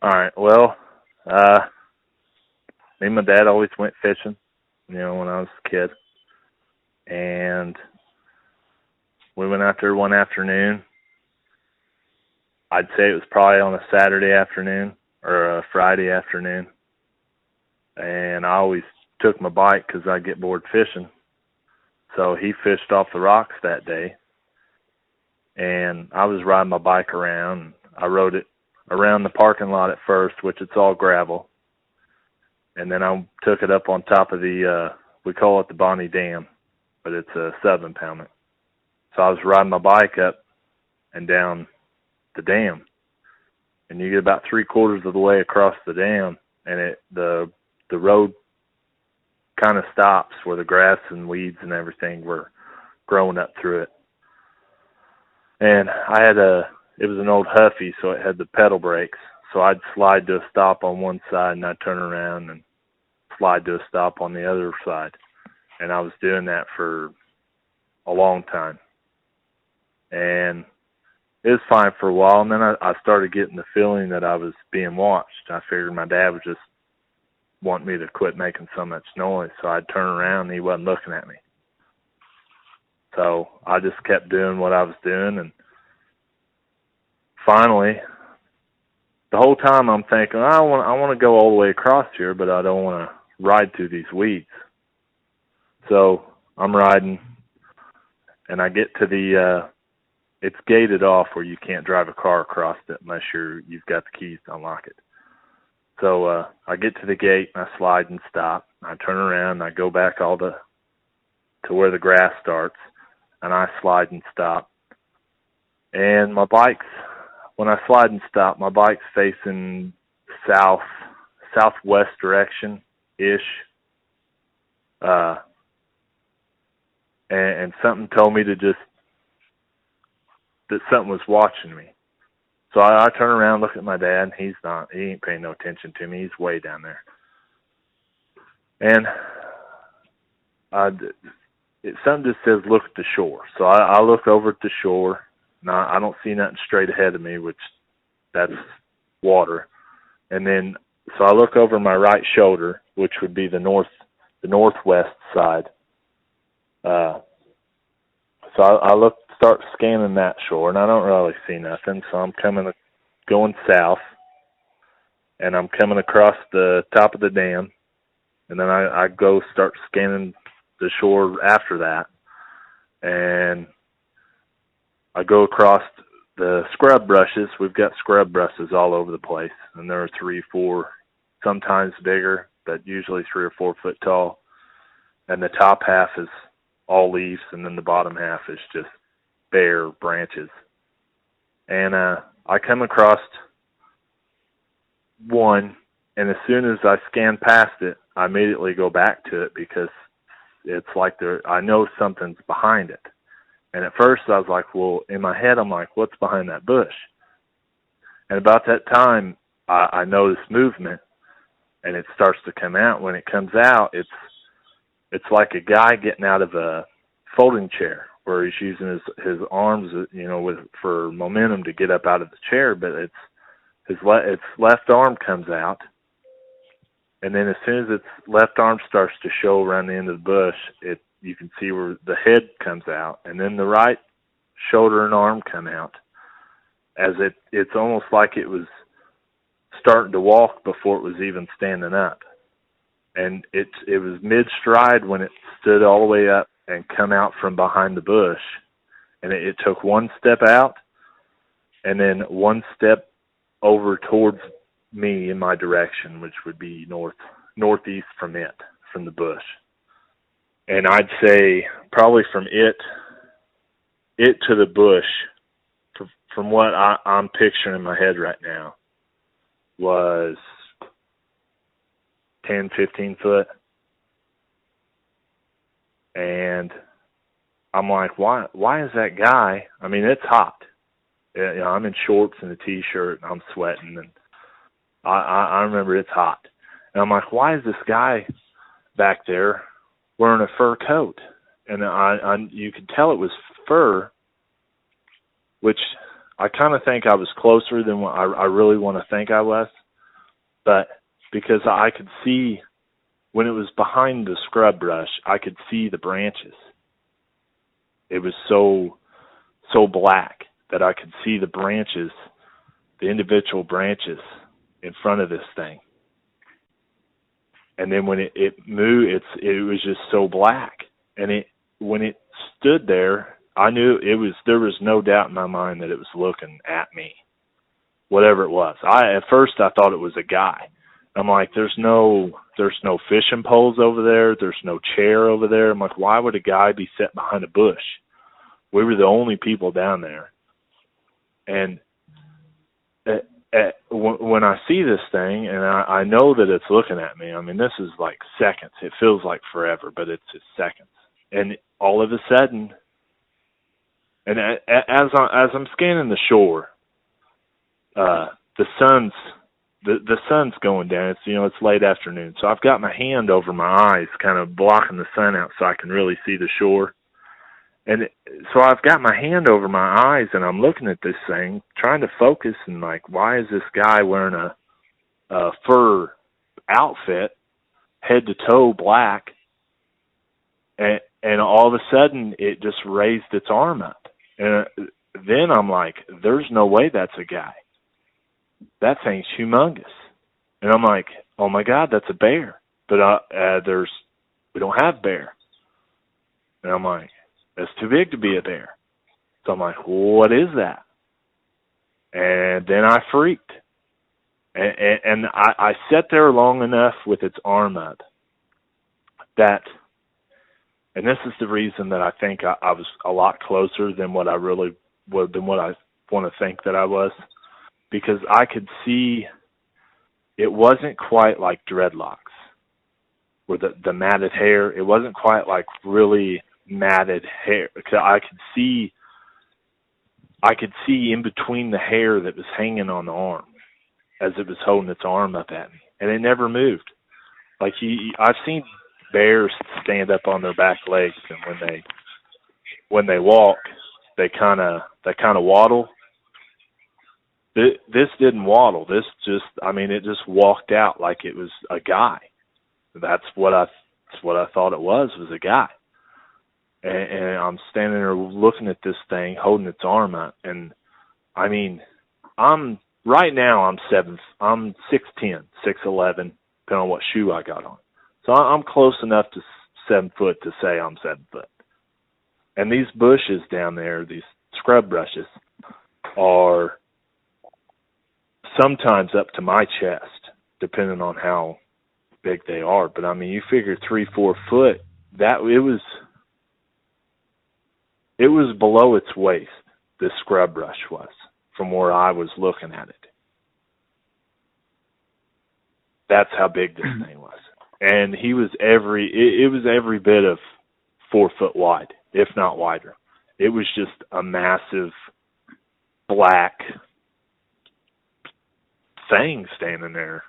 All right. Well, me and my dad always went fishing, when I was a kid. And we went out there one afternoon. I'd say it was probably on a Saturday afternoon or a Friday afternoon. And I always took my bike because I'd get bored fishing. So he fished off the rocks that day. And I was riding my bike around. I rode it around the parking lot at first, which it's all gravel. And then I took it up on top of we call it the Bonnie Dam, but it's a 7-poundment. So I was riding my bike up and down the dam. And you get about 3/4 of the way across the dam, and the road kind of stops where the grass and weeds and everything were growing up through it. And it was an old Huffy, so it had the pedal brakes. So I'd slide to a stop on one side, and I'd turn around and slide to a stop on the other side. And I was doing that for a long time. And it was fine for a while, and then I started getting the feeling that I was being watched. I figured my dad was just wanting me to quit making so much noise, so I'd turn around and he wasn't looking at me. So I just kept doing what I was doing, and finally, the whole time I'm thinking, I want to go all the way across here, but I don't want to ride through these weeds. So I'm riding, and I get to it's gated off where you can't drive a car across it unless you've got the keys to unlock it. So I get to the gate, and I slide and stop. I turn around, and I go back to where the grass starts, and I slide and stop. And when I slide and stop, my bike's facing southwest direction-ish. And something told me that something was watching me. So I turn around, look at my dad, and he ain't paying no attention to me. He's way down there. And something just says, look at the shore. So I look over at the shore. Now, I don't see nothing straight ahead of me, which that's water. And then, so I look over my right shoulder, which would be the northwest side. So I start scanning that shore, and I don't really see nothing. So I'm going south, and I'm coming across the top of the dam, and then I go start scanning the shore after that, and I go across the scrub brushes. We've got scrub brushes all over the place, and there are 3, 4, sometimes bigger, but usually 3 or 4 foot tall. And the top half is all leaves, and then the bottom half is just bare branches. And I come across one, and as soon as I scan past it, I immediately go back to it because it's like I know something's behind it. And at first I was like, well, in my head, I'm like, what's behind that bush? And about that time, I notice movement, and it starts to come out. When it comes out, it's like a guy getting out of a folding chair where he's using his arms, for momentum to get up out of the chair, but its left arm comes out. And then as soon as its left arm starts to show around the end of the bush, you can see where the head comes out, and then the right shoulder and arm come out. As it's almost like it was starting to walk before it was even standing up. And it was mid-stride when it stood all the way up and come out from behind the bush. And it took one step out and then one step over towards me in my direction, which would be northeast from the bush. And I'd say probably from it to the bush, from what I'm picturing in my head right now, was 10, 15 foot. And I'm like, why is that guy? I mean, it's hot. I'm in shorts and a T-shirt, and I'm sweating, and I remember it's hot. And I'm like, why is this guy back there wearing a fur coat? And you could tell it was fur, which I kind of think I was closer than what I really want to think I was. But because I could see, when it was behind the scrub brush, I could see the branches. It was so black that I could see the branches, the individual branches in front of this thing. And then when it moved, it was just so black. And when it stood there, I knew there was no doubt in my mind that it was looking at me, whatever it was. At first I thought it was a guy. I'm like, there's no fishing poles over there. There's no chair over there. I'm like, why would a guy be set behind a bush? We were the only people down there. And when I see this thing, and I know that it's looking at me, I mean, this is like seconds. It feels like forever, but it's just seconds. And all of a sudden, and as I'm scanning the shore, the sun's going down. It's it's late afternoon, so I've got my hand over my eyes, kind of blocking the sun out, so I can really see the shore. And so I've got my hand over my eyes, and I'm looking at this thing, trying to focus, and like, why is this guy wearing a fur outfit, head to toe black? And all of a sudden, it just raised its arm up. And then I'm like, there's no way that's a guy. That thing's humongous. And I'm like, oh my God, that's a bear. But we don't have bear. And I'm like, that's too big to be a bear. So I'm like, what is that? And then I freaked. And I sat there long enough with its arm up that, and this is the reason that I think I was a lot closer than what I really would, than what I want to think that I was, because I could see it wasn't quite like dreadlocks, or the matted hair. It wasn't quite like really matted hair. I could see in between the hair that was hanging on the arm as it was holding its arm up at me, and it never moved. Like I've seen bears stand up on their back legs, and when they walk, they kind of waddle. This didn't waddle. This it just walked out like it was a guy. That's what I thought it was a guy. And I'm standing there looking at this thing, holding its arm up, and I mean, I'm 6'10", 6'11", depending on what shoe I got on. So I'm close enough to 7 foot to say I'm 7 foot. And these bushes down there, these scrub brushes, are sometimes up to my chest, depending on how big they are. But I mean, you figure 3-4 foot, that it was below its waist, this scrub brush was, from where I was looking at it. That's how big this thing was. And it was every bit of 4 foot wide, if not wider. It was just a massive black thing standing there.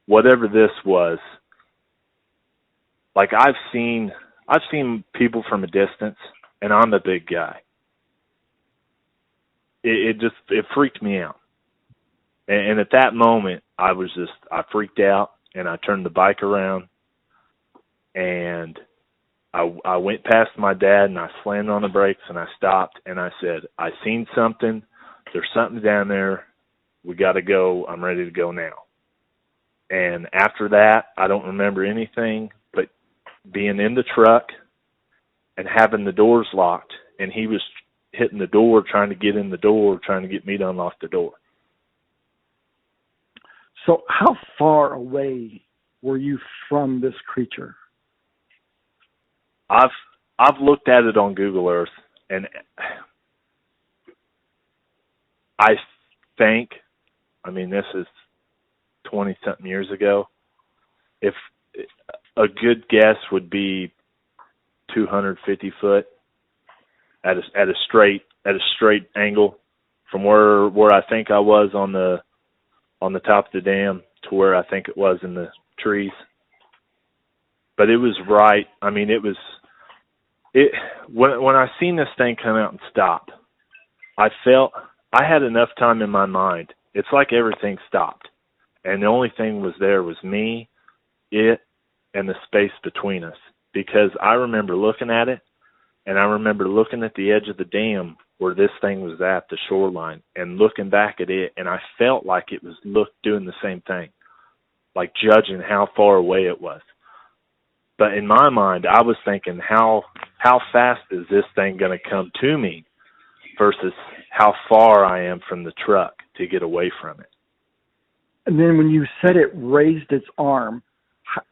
Whatever this was, like I've seen people from a distance, and I'm a big guy. It freaked me out. And at that moment, I freaked out, and I turned the bike around, and I went past my dad, and I slammed on the brakes, and I stopped, and I said, I seen something. There's something down there. We got to go. I'm ready to go now. And after that, I don't remember anything but being in the truck and having the doors locked, and he was hitting the door, trying to get in the door, trying to get me to unlock the door. So how far away were you from this creature? I've looked at it on Google Earth, and I think, this is 20-something years ago, if a good guess would be 250 foot at a straight angle from where I think I was on the top of the dam to where I think it was in the trees. But it was right. When I seen this thing come out and stop, I felt I had enough time in my mind. It's like everything stopped. And the only thing was me, it, and the space between us. Because I remember looking at it, and I remember looking at the edge of the dam where this thing was at, the shoreline, and looking back at it, and I felt like it was doing the same thing, like judging how far away it was. But in my mind, I was thinking, how fast is this thing going to come to me versus how far I am from the truck to get away from it. And then when you said it raised its arm,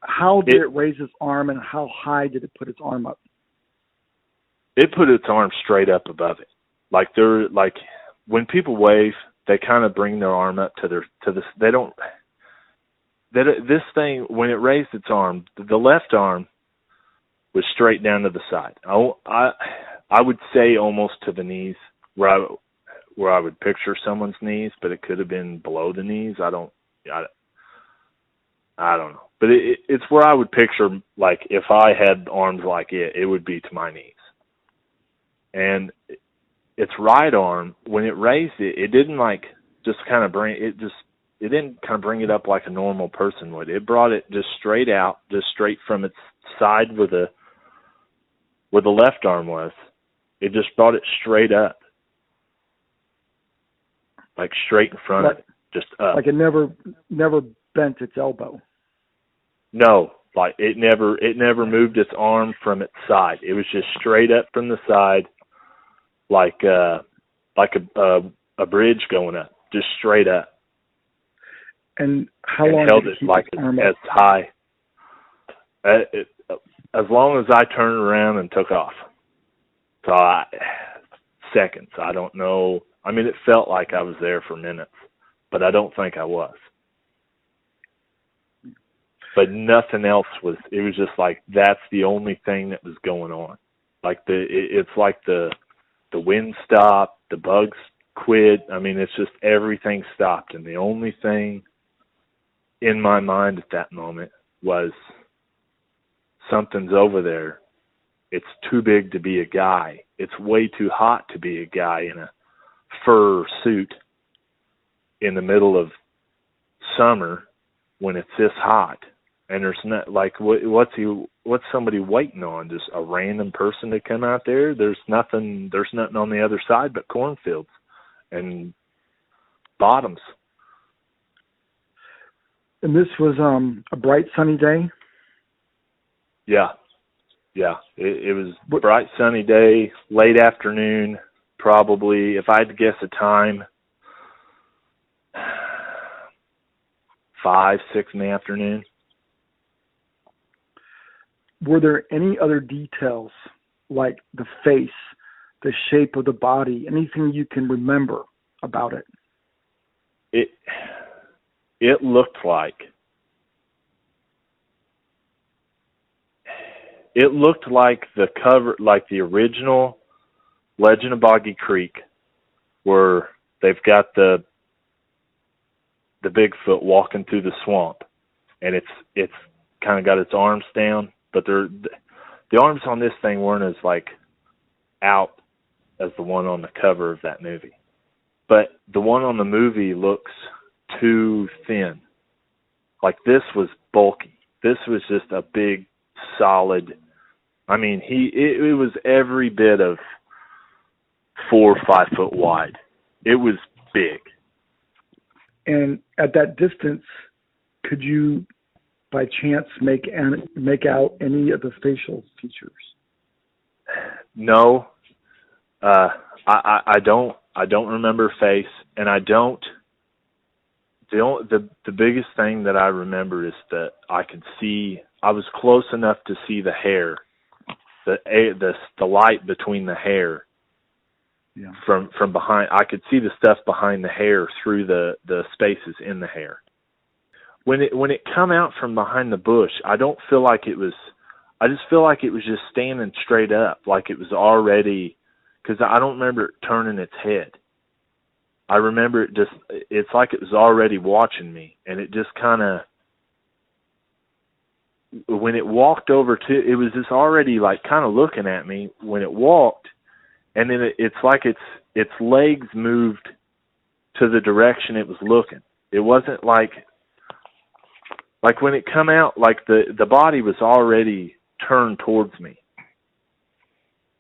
how did it raise its arm, and how high did it put its arm up? It put its arm straight up above it. Like when people wave, they kind of bring their arm up to this. They don't. This thing, when it raised its arm, the left arm was straight down to the side. I would say almost to the knees, where I would picture someone's knees, but it could have been below the knees. I don't know. But it's where I would picture, like, if I had arms like it would be to my knees. And its right arm, when it raised it, it didn't like just kind of bring it just. It didn't kind of bring it up like a normal person would. It brought it just straight out, just straight from its side where the left arm was. It just brought it straight up, like straight in front of it, just up. Like it never bent its elbow. No, like it never moved its arm from its side. It was just straight up from the side, like a bridge going up, just straight up. And how long held did it it keep like its arm as up? high as long as I turned around and took off. So seconds. I don't know. I mean, it felt like I was there for minutes, but I don't think I was. But nothing else was. It was just like that's the only thing that was going on. Like it's like the wind stopped, the bugs quit. I mean, it's just everything stopped, and the only thing in my mind at that moment was something's over there. It's too big to be a guy. It's way too hot to be a guy in a fur suit in the middle of summer when it's this hot. And there's not like what's somebody waiting on? Just a random person to come out there? There's nothing on the other side but cornfields and bottoms. And this was a bright sunny day? Yeah. It was a bright sunny day, late afternoon, probably, if I had to guess a time, 5, 6 in the afternoon. Were there any other details, like the face, the shape of the body, anything you can remember about it? It looked like the cover, like the original Legend of Boggy Creek, where they've got the Bigfoot walking through the swamp, and it's kind of got its arms down, but the arms on this thing weren't as like out as the one on the cover of that movie. But the one on the movie looks too thin. Like this was bulky. This was just a big, solid. I mean, it was every bit of 4 or 5 foot wide. It was big. And at that distance, could you, by chance, make out any of the facial features? No, I don't remember face, and I don't. The biggest thing that I remember is that I could see. I was close enough to see the hair, the light between the hair. Yeah. From behind. I could see the stuff behind the hair through the spaces in the hair. When it come out from behind the bush, I don't feel like it was. I just feel like it was just standing straight up, like it was already. Because I don't remember it turning its head. I remember it just. It's like it was already watching me, and it just kind of. When it walked over to, it was just already like kind of looking at me when it walked, and then it's like its legs moved to the direction it was looking. It wasn't like like when it come out, like the body was already turned towards me.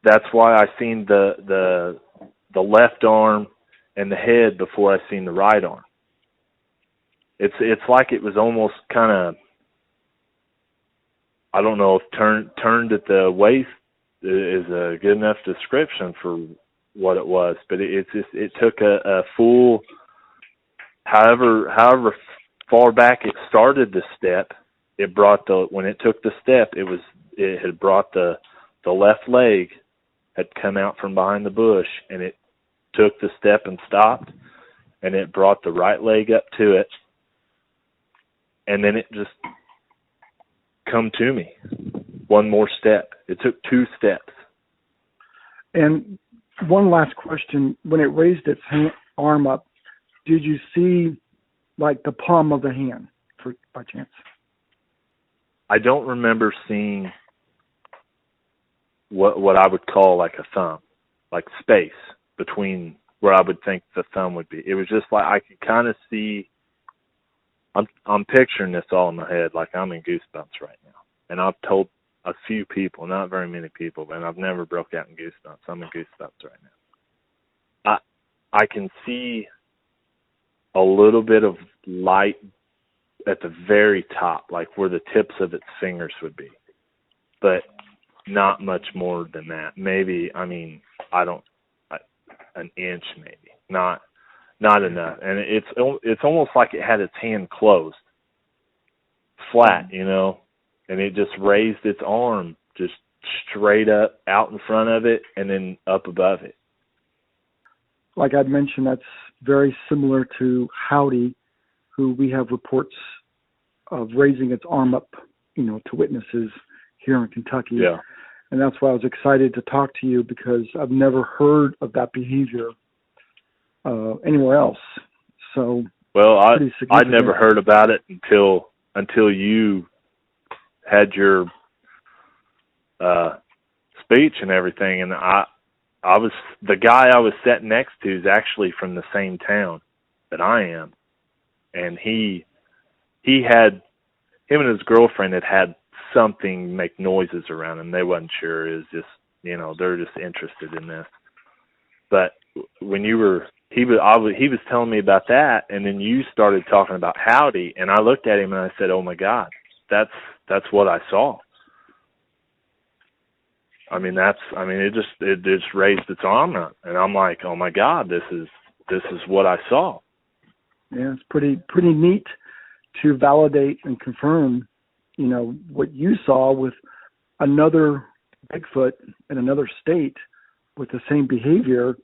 That's why I seen the left arm and the head before I seen the right arm. It's like it was almost kind of, I don't know if turned at the waist is a good enough description for what it was, but it took a full, however far back it started the step, it brought when it took the step, it had brought the left leg had come out from behind the bush, and it took the step and stopped, and it brought the right leg up to it, and then it just come to me. One more step. It took 2 steps. And one last question. When it raised its arm up, did you see like the palm of the hand by chance? I don't remember seeing what I would call like a thumb, like space between where I would think the thumb would be. It was just like I could kind of see. I'm picturing this all in my head, like I'm in goosebumps right now. And I've told a few people, not very many people, and I've never broke out in goosebumps. I'm in goosebumps right now. I can see a little bit of light at the very top, like where the tips of its fingers would be, but not much more than that. Maybe, an inch maybe, not enough. And it's almost like it had its hand closed, flat, and it just raised its arm just straight up out in front of it and then up above it. Like I'd mentioned, that's very similar to Howdy, who we have reports of raising its arm up, to witnesses here in Kentucky. Yeah. And that's why I was excited to talk to you, because I've never heard of that behavior anywhere else. So, well, I'd never heard about it until you had your speech and everything, and I was, the guy I was sitting next to is actually from the same town that I am, and him and his girlfriend had something make noises around him. They wasn't sure. It was just, they're just interested in this. But when he was telling me about that, and then you started talking about Howdy, and I looked at him and I said, "Oh my God, that's what I saw." It just raised its arm up, and I'm like, "Oh my God, this is what I saw." Yeah, it's pretty neat to validate and confirm, what you saw with another Bigfoot in another state with the same behavior.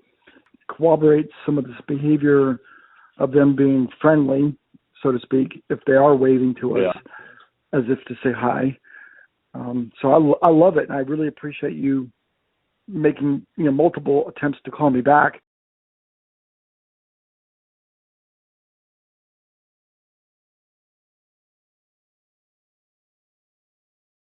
Corroborates some of this behavior of them being friendly, so to speak, if they are waving to us as if to say hi. So I love it, and I really appreciate you making multiple attempts to call me back.